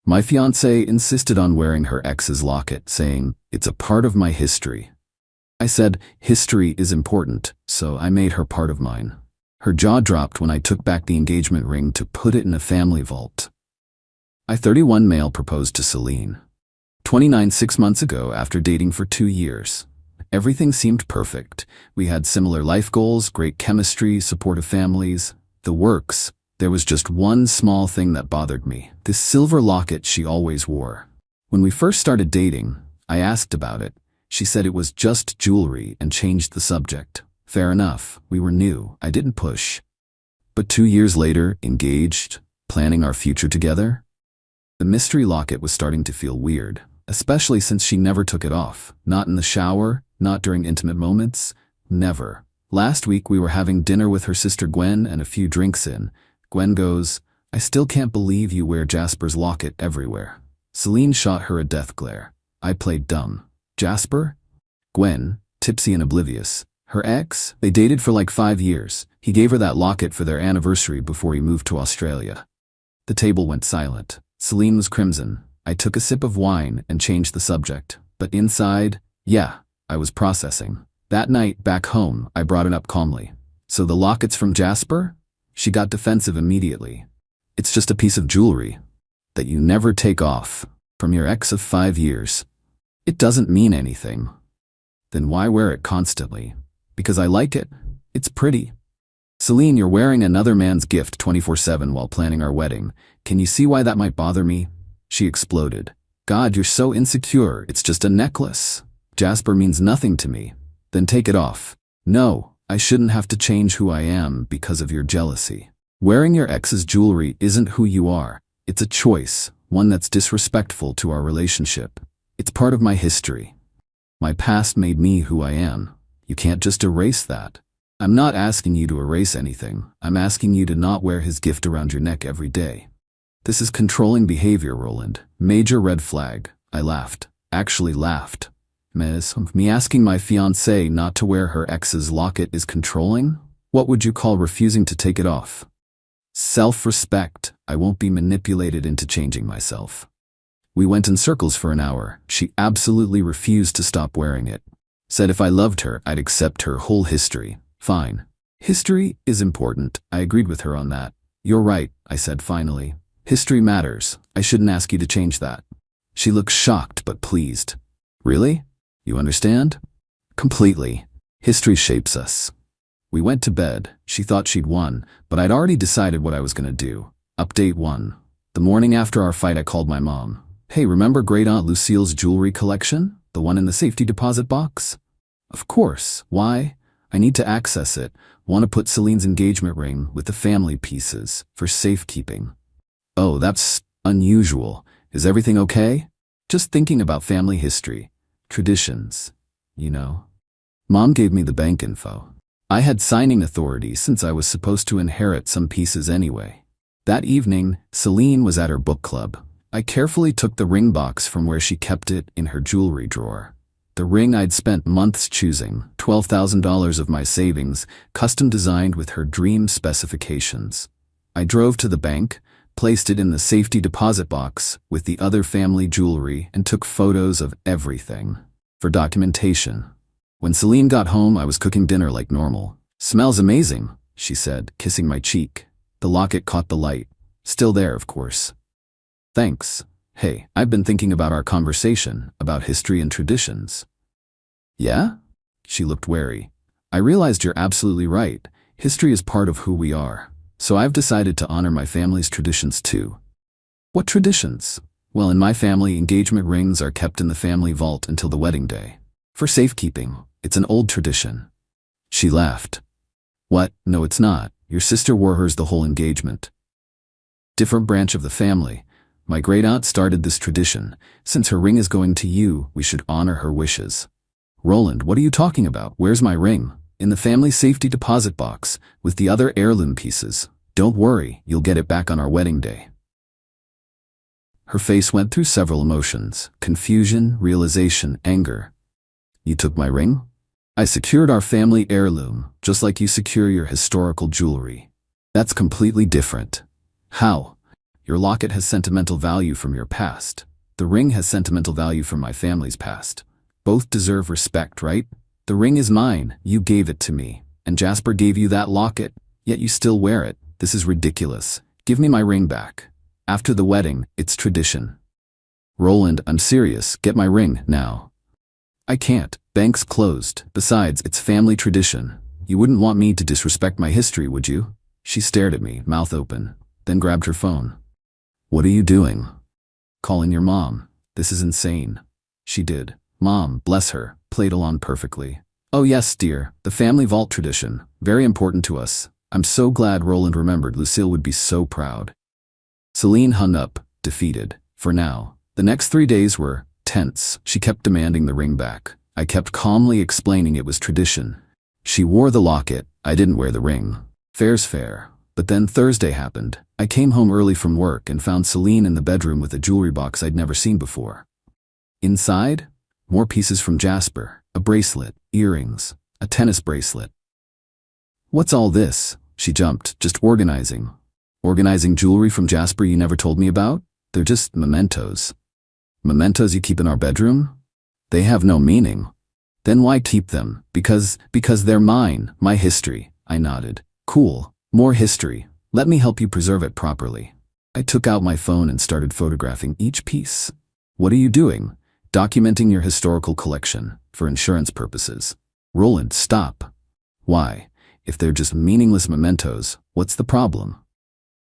My fiancée insisted on wearing her ex's locket, saying, "It's a part of my history." I said, "History is important," so I made her part of mine. Her jaw dropped when I took back the engagement ring to put it in a family vault. 31 male proposed to Celine. 29 6 months ago after dating for 2 years. Everything seemed perfect. We had similar life goals, great chemistry, supportive families, the works. There was just one small thing that bothered me, this silver locket she always wore. When we first started dating, I asked about it. She said it was just jewelry and changed the subject. Fair enough, we were new, I didn't push. But 2 years later, engaged, planning our future together? The mystery locket was starting to feel weird, especially since she never took it off. Not in the shower, not during intimate moments, never. Last week we were having dinner with her sister Gwen and a few drinks in. Gwen goes, "I still can't believe you wear Jasper's locket everywhere." Celine shot her a death glare. I played dumb. Jasper? Gwen, tipsy and oblivious. Her ex? They dated for like 5 years. He gave her that locket for their anniversary before he moved to Australia. The table went silent. Celine was crimson. I took a sip of wine and changed the subject. But inside, yeah, I was processing. That night, back home, I brought it up calmly. "So the locket's from Jasper?" She got defensive immediately. "It's just a piece of jewelry that you never take off, from your ex of 5 years. It doesn't mean anything." "Then why wear it constantly?" "Because I like it. It's pretty." "Celine, you're wearing another man's gift 24/7 while planning our wedding. Can you see why that might bother me?" She exploded. "God, you're so insecure. It's just a necklace. Jasper means nothing to me." "Then take it off." "No, I shouldn't have to change who I am because of your jealousy. Wearing your ex's jewelry isn't who you are. It's a choice, one that's disrespectful to our relationship. It's part of my history. My past made me who I am. You can't just erase that." "I'm not asking you to erase anything. I'm asking you to not wear his gift around your neck every day." "This is controlling behavior, Roland. Major red flag." I laughed. Actually laughed. Me asking my fiancée not to wear her ex's locket is controlling? What would you call refusing to take it off? Self-respect. I won't be manipulated into changing myself. We went in circles for an hour. She absolutely refused to stop wearing it. Said if I loved her, I'd accept her whole history. Fine. History is important. I agreed with her on that. "You're right," I said finally. "History matters. I shouldn't ask you to change that." She looked shocked but pleased. "Really? You understand?" "Completely. History shapes us." We went to bed. She thought she'd won, but I'd already decided what I was going to do. Update 1. The morning after our fight, I called my mom. "Hey, remember Great Aunt Lucille's jewelry collection? The one in the safety deposit box?" "Of course. Why?" "I need to access it. Want to put Celine's engagement ring with the family pieces for safekeeping." "Oh, that's unusual. Is everything okay?" "Just thinking about family history. Traditions, you know." Mom gave me the bank info. I had signing authority since I was supposed to inherit some pieces anyway. That evening, Celine was at her book club. I carefully took the ring box from where she kept it in her jewelry drawer. The ring I'd spent months choosing, $12,000 of my savings, custom designed with her dream specifications. I drove to the bank, placed it in the safety deposit box with the other family jewelry, and took photos of everything for documentation. When Celine got home, I was cooking dinner like normal. "Smells amazing," she said, kissing my cheek. The locket caught the light. Still there, of course. "Thanks. Hey, I've been thinking about our conversation, about history and traditions." "Yeah?" She looked wary. "I realized you're absolutely right. History is part of who we are. So I've decided to honor my family's traditions too." "What traditions?" "Well, in my family, engagement rings are kept in the family vault until the wedding day. For safekeeping. It's an old tradition." She laughed. "What? No, it's not. Your sister wore hers the whole engagement." "Different branch of the family. My great-aunt started this tradition. Since her ring is going to you, we should honor her wishes." "Roland, what are you talking about? Where's my ring?" "In the family safety deposit box, with the other heirloom pieces. Don't worry, you'll get it back on our wedding day." Her face went through several emotions: confusion, realization, anger. "You took my ring?" "I secured our family heirloom, just like you secure your historical jewelry." "That's completely different." "How?" Your locket has sentimental value from your past. The ring has sentimental value from my family's past. Both deserve respect, right? The ring is mine. You gave it to me. And Jasper gave you that locket, yet you still wear it. This is ridiculous. Give me my ring back. After the wedding, it's tradition. Roland, I'm serious. Get my ring, now. I can't. Bank's closed. Besides, it's family tradition. You wouldn't want me to disrespect my history, would you? She stared at me, mouth open, then grabbed her phone. What are you doing? Calling your mom. This is insane. She did. Mom, bless her, played along perfectly. Oh yes, dear, the family vault tradition. Very important to us. I'm so glad Roland remembered. Lucille would be so proud. Celine hung up, defeated. For now. The next 3 days were tense. She kept demanding the ring back. I kept calmly explaining it was tradition. She wore the locket. I didn't wear the ring. Fair's fair. But then Thursday happened. I came home early from work and found Celine in the bedroom with a jewelry box I'd never seen before. Inside, more pieces from Jasper. A bracelet, earrings, a tennis bracelet. What's all this? She jumped, just organizing. Organizing jewelry from Jasper you never told me about? They're just mementos. Mementos you keep in our bedroom? They have no meaning. Then why keep them? Because they're mine, my history. I nodded. Cool. More history. Let me help you preserve it properly. I took out my phone and started photographing each piece. What are you doing? Documenting your historical collection, for insurance purposes. Roland, stop. Why? If they're just meaningless mementos, what's the problem?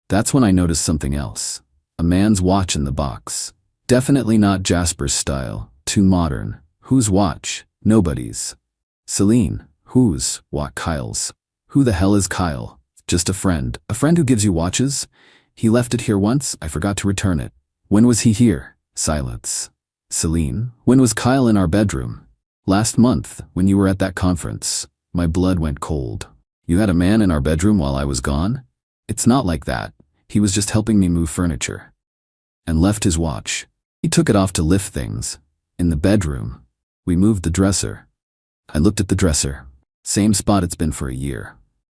That's when I noticed something else. A man's watch in the box. Definitely not Jasper's style. Too modern. Whose watch? Nobody's. Celine. Whose? What? Kyle's. Who the hell is Kyle? Just a friend. A friend who gives you watches? He left it here once. I forgot to return it. When was he here? Silence. Celine. When was Kyle in our bedroom? Last month, when you were at that conference. My blood went cold. You had a man in our bedroom while I was gone? It's not like that. He was just helping me move furniture. And left his watch. He took it off to lift things. In the bedroom. We moved the dresser. I looked at the dresser. Same spot it's been for a year.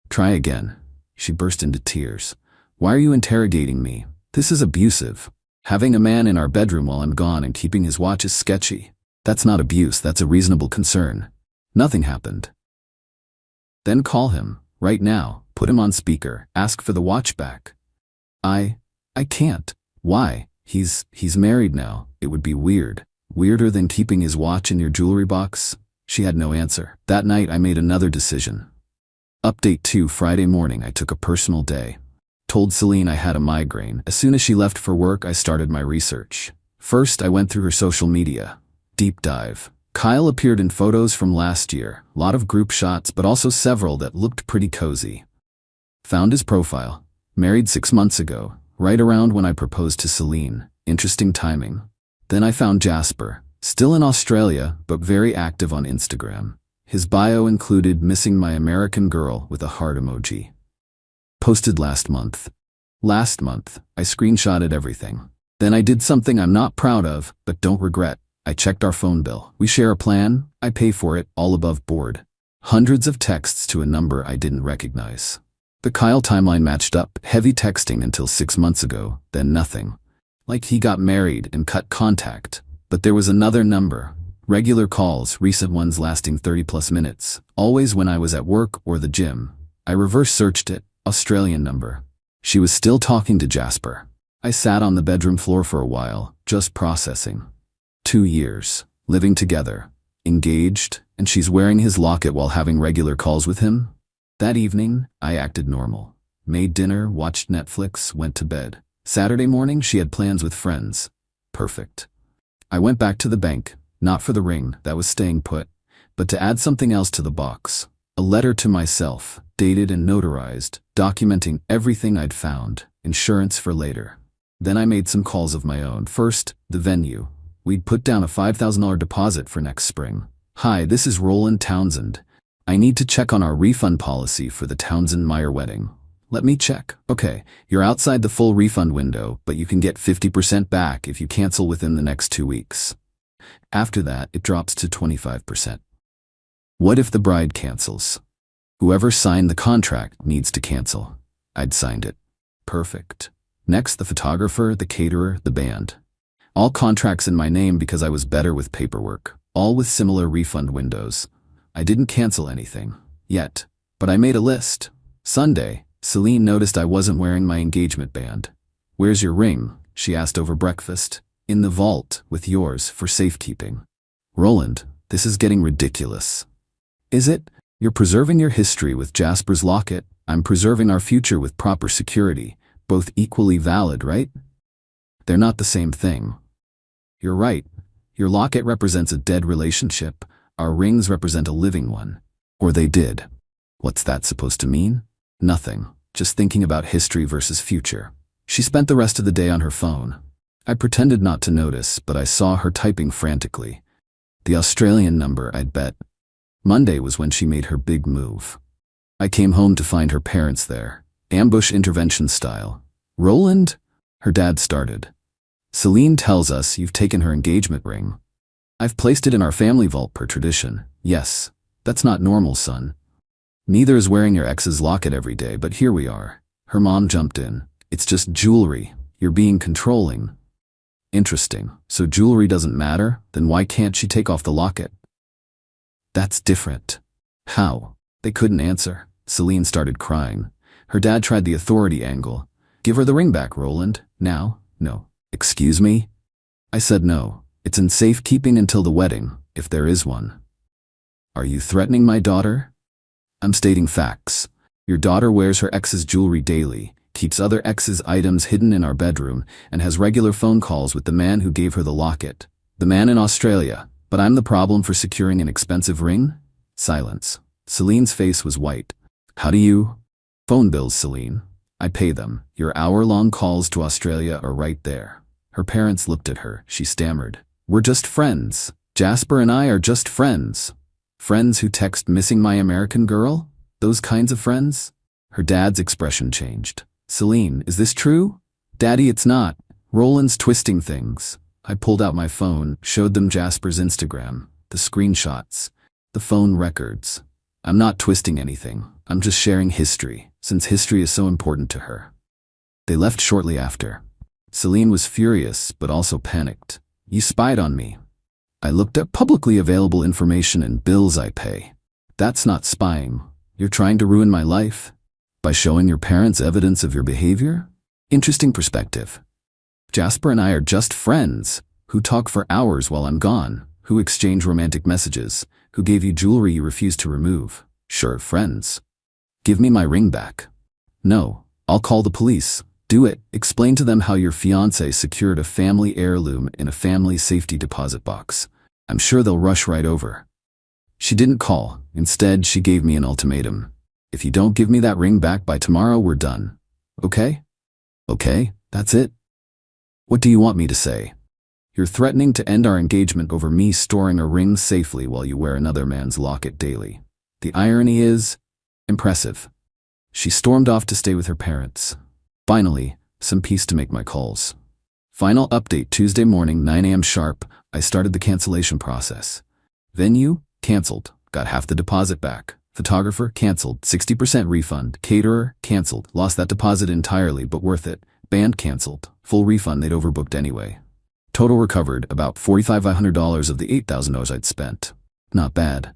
Try again. She burst into tears. Why are you interrogating me? This is abusive. Having a man in our bedroom while I'm gone and keeping his watch is sketchy. That's not abuse, that's a reasonable concern. Nothing happened. Then call him, right now, put him on speaker, ask for the watch back. I can't. Why? He's married now. It would be weird. Weirder than keeping his watch in your jewelry box? She had no answer. That night I made another decision. Update 2 Friday morning I took a personal day. Told Celine I had a migraine. As soon as she left for work I started my research. First I went through her social media. Deep dive. Kyle appeared in photos from last year. Lot of group shots but also several that looked pretty cozy. Found his profile. Married 6 months ago. Right around when I proposed to Celine. Interesting timing. Then I found Jasper. Still in Australia, but very active on Instagram. His bio included missing my American girl with a heart emoji. Posted last month. Last month, I screenshotted everything. Then I did something I'm not proud of, but don't regret. I checked our phone bill. We share a plan. I pay for it, all above board. Hundreds of texts to a number I didn't recognize. The Kyle timeline matched up. Heavy texting until 6 months ago, then nothing. Like he got married and cut contact. But there was another number. Regular calls, recent ones lasting 30+ minutes. Always when I was at work or the gym. I reverse searched it. Australian number. She was still talking to Jasper. I sat on the bedroom floor for a while, just processing. 2 years. Living together. Engaged, and she's wearing his locket while having regular calls with him? That evening, I acted normal. Made dinner, watched Netflix, went to bed. Saturday morning, she had plans with friends. Perfect. I went back to the bank, not for the ring, that was staying put, but to add something else to the box. A letter to myself, dated and notarized, documenting everything I'd found, insurance for later. Then I made some calls of my own. First, the venue. We'd put down a $5,000 deposit for next spring. Hi, this is Roland Townsend. I need to check on our refund policy for the Townsend-Meyer wedding. Let me check. Okay, you're outside the full refund window, but you can get 50% back if you cancel within the next 2 weeks. After that, it drops to 25%. What if the bride cancels? Whoever signed the contract needs to cancel. I'd signed it. Perfect. Next, the photographer, the caterer, the band. All contracts in my name because I was better with paperwork, all with similar refund windows. I didn't cancel anything. Yet. But I made a list. Sunday, Celine noticed I wasn't wearing my engagement band. "Where's your ring?" she asked over breakfast. "In the vault, with yours, for safekeeping." "Roland, this is getting ridiculous." "Is it? You're preserving your history with Jasper's locket. I'm preserving our future with proper security. Both equally valid, right?" "They're not the same thing." "You're right. Your locket represents a dead relationship. Our rings represent a living one. Or they did." "What's that supposed to mean?" "Nothing. Just thinking about history versus future." She spent the rest of the day on her phone. I pretended not to notice, but I saw her typing frantically. The Australian number, I'd bet. Monday was when she made her big move. I came home to find her parents there. Ambush intervention style. "Roland?" Her dad started. "Celine tells us you've taken her engagement ring." "I've placed it in our family vault per tradition." "Yes. That's not normal, son. Neither is wearing your ex's locket every day, but here we are." Her mom jumped in. "It's just jewelry. You're being controlling." "Interesting. So jewelry doesn't matter? Then why can't she take off the locket?" "That's different." "How?" They couldn't answer. Celine started crying. Her dad tried the authority angle. "Give her the ring back, Roland. Now?" "No." "Excuse me?" I said no. It's in safekeeping until the wedding, if there is one. "Are you threatening my daughter?" "I'm stating facts. Your daughter wears her ex's jewelry daily, keeps other ex's items hidden in our bedroom, and has regular phone calls with the man who gave her the locket. The man in Australia. But I'm the problem for securing an expensive ring?" Silence. Celine's face was white. "How do you?" "Phone bills, Celine. I pay them. Your hour-long calls to Australia are right there." Her parents looked at her. She stammered. "We're just friends. Jasper and I are just friends." "Friends who text missing my American girl? Those kinds of friends?" Her dad's expression changed. "Celine, is this true?" "Daddy, it's not. Roland's twisting things." I pulled out my phone, showed them Jasper's Instagram, the screenshots, the phone records. "I'm not twisting anything. I'm just sharing history, since history is so important to her." They left shortly after. Celine was furious, but also panicked. "You spied on me." "I looked up publicly available information and bills I pay." "That's not spying. You're trying to ruin my life." "By showing your parents evidence of your behavior?" "Interesting perspective. Jasper and I are just friends, who talk for hours while I'm gone, who exchange romantic messages, who gave you jewelry you refused to remove. Sure, friends." "Give me my ring back." "No. I'll call the police." "Do it. Explain to them how your fiancé secured a family heirloom in a family safety deposit box. I'm sure they'll rush right over." She didn't call. Instead, she gave me an ultimatum. "If you don't give me that ring back by tomorrow, we're done. Okay?" "Okay, that's it." "What do you want me to say?" "You're threatening to end our engagement over me storing a ring safely while you wear another man's locket daily. The irony is impressive." She stormed off to stay with her parents. Finally, some peace to make my calls. Final update Tuesday morning, 9 a.m. sharp, I started the cancellation process. Venue? Cancelled. Got half the deposit back. Photographer? Cancelled. 60% refund. Caterer? Cancelled. Lost that deposit entirely, but worth it. Band? Cancelled. Full refund, they'd overbooked anyway. Total recovered, about $4,500 of the $8,000 I'd spent. Not bad.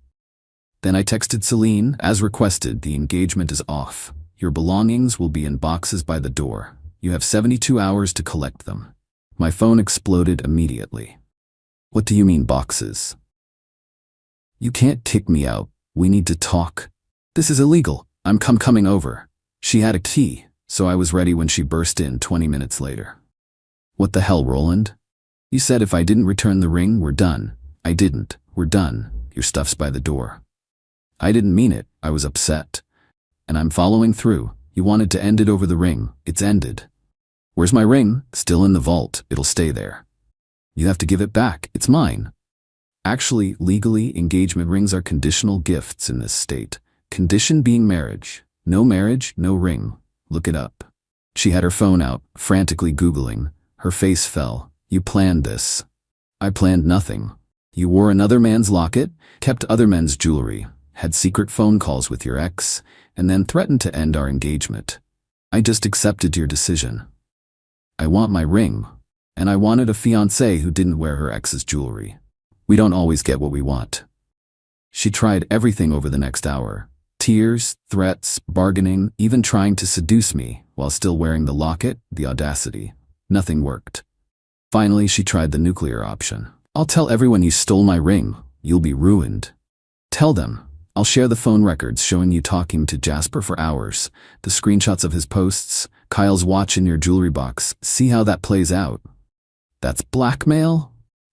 Then I texted Celine, as requested, the engagement is off. Your belongings will be in boxes by the door. You have 72 hours to collect them. My phone exploded immediately. "What do you mean boxes?" "You can't kick me out. We need to talk." "This is illegal. I'm coming over." She had a key, so I was ready when she burst in 20 minutes later. "What the hell, Roland? You said if I didn't return the ring, we're done." "I didn't. We're done. Your stuff's by the door." "I didn't mean it. I was upset. And I'm following through. You wanted to end it over the ring. It's ended." "Where's my ring?" "Still in the vault. It'll stay there." "You have to give it back. It's mine." Actually, legally, engagement rings are conditional gifts in this state. Condition being marriage. No marriage, no ring. Look it up. She had her phone out, frantically Googling. Her face fell. "You planned this." "I planned nothing. You wore another man's locket, kept other men's jewelry, had secret phone calls with your ex, and then threatened to end our engagement. I just accepted your decision." I want my ring. And I wanted a fiancé who didn't wear her ex's jewelry. We don't always get what we want. She tried everything over the next hour. Tears, threats, bargaining, even trying to seduce me while still wearing the locket, the audacity. Nothing worked. Finally, she tried the nuclear option. I'll tell everyone you stole my ring. You'll be ruined. Tell them. I'll share the phone records showing you talking to Jasper for hours, the screenshots of his posts, Kyle's watch in your jewelry box. See how that plays out. That's blackmail?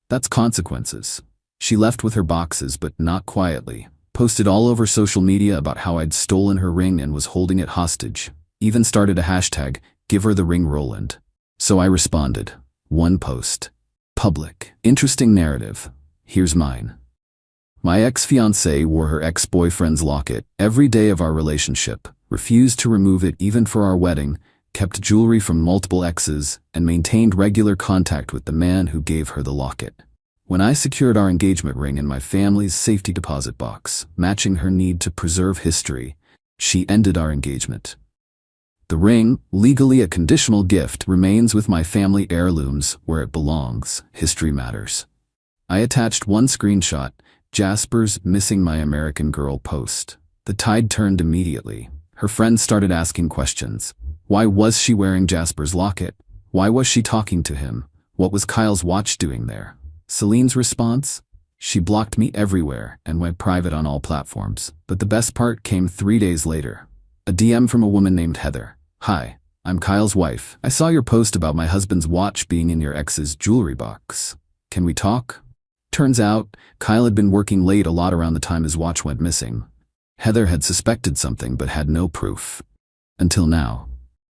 That's consequences. She left with her boxes, but not quietly. Posted all over social media about how I'd stolen her ring and was holding it hostage. Even started a hashtag, give her the ring Roland. So I responded. One post. Public. Interesting narrative. Here's mine. My ex-fiancée wore her ex-boyfriend's locket every day of our relationship, refused to remove it even for our wedding, kept jewelry from multiple exes, and maintained regular contact with the man who gave her the locket. When I secured our engagement ring in my family's safety deposit box, matching her need to preserve history, she ended our engagement. The ring, legally a conditional gift, remains with my family heirlooms where it belongs. History matters. I attached one screenshot, Jasper's "Missing My American Girl" post. The tide turned immediately. Her friends started asking questions. Why was she wearing Jasper's locket? Why was she talking to him? What was Kyle's watch doing there? Celine's response? She blocked me everywhere and went private on all platforms. But the best part came 3 days later. A DM from a woman named Heather. Hi, I'm Kyle's wife. I saw your post about my husband's watch being in your ex's jewelry box. Can we talk? Turns out, Kyle had been working late a lot around the time his watch went missing. Heather had suspected something but had no proof. Until now.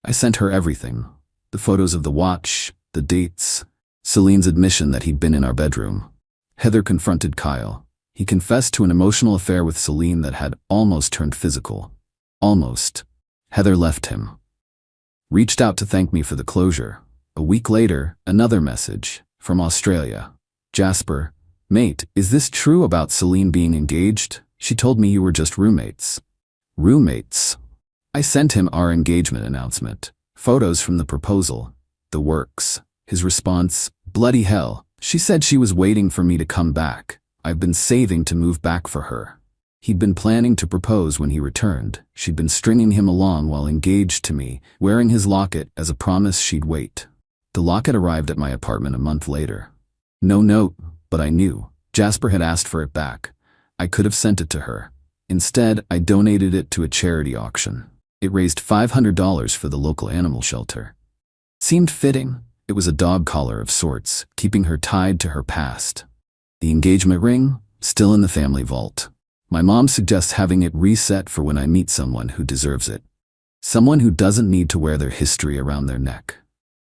I sent her everything. The photos of the watch, the dates, Celine's admission that he'd been in our bedroom. Heather confronted Kyle. He confessed to an emotional affair with Celine that had almost turned physical. Almost. Heather left him. Reached out to thank me for the closure. A week later, another message from Australia. Jasper, mate, is this true about Celine being engaged? She told me you were just roommates. Roommates? I sent him our engagement announcement. Photos from the proposal. The works. His response, bloody hell. She said she was waiting for me to come back. I've been saving to move back for her. He'd been planning to propose when he returned. She'd been stringing him along while engaged to me, wearing his locket as a promise she'd wait. The locket arrived at my apartment a month later. No note, but I knew. Jasper had asked for it back. I could have sent it to her. Instead, I donated it to a charity auction. It raised $500 for the local animal shelter. Seemed fitting. It was a dog collar of sorts, keeping her tied to her past. The engagement ring, still in the family vault. My mom suggests having it reset for when I meet someone who deserves it. Someone who doesn't need to wear their history around their neck.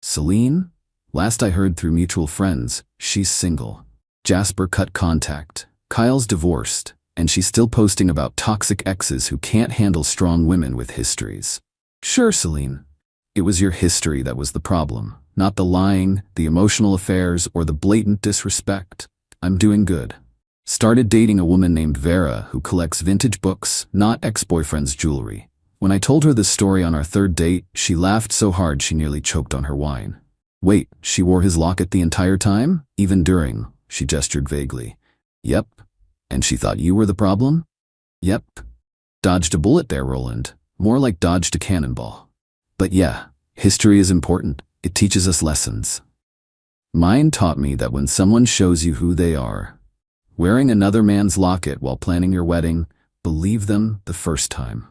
Celine? Last I heard through mutual friends, she's single. Jasper cut contact. Kyle's divorced, and she's still posting about toxic exes who can't handle strong women with histories. Sure, Celine. It was your history that was the problem, not the lying, the emotional affairs, or the blatant disrespect. I'm doing good. Started dating a woman named Vera who collects vintage books, not ex-boyfriend's jewelry. When I told her this story on our third date, she laughed so hard she nearly choked on her wine. Wait, she wore his locket the entire time? Even during? She gestured vaguely. Yep. And she thought you were the problem? Yep. Dodged a bullet there, Roland. More like dodged a cannonball. But yeah, history is important. It teaches us lessons. Mine taught me that when someone shows you who they are, wearing another man's locket while planning your wedding, believe them the first time.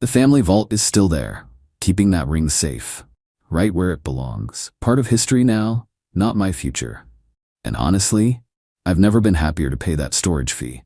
The family vault is still there, keeping that ring safe, right where it belongs. Part of history now, not my future. And honestly, I've never been happier to pay that storage fee.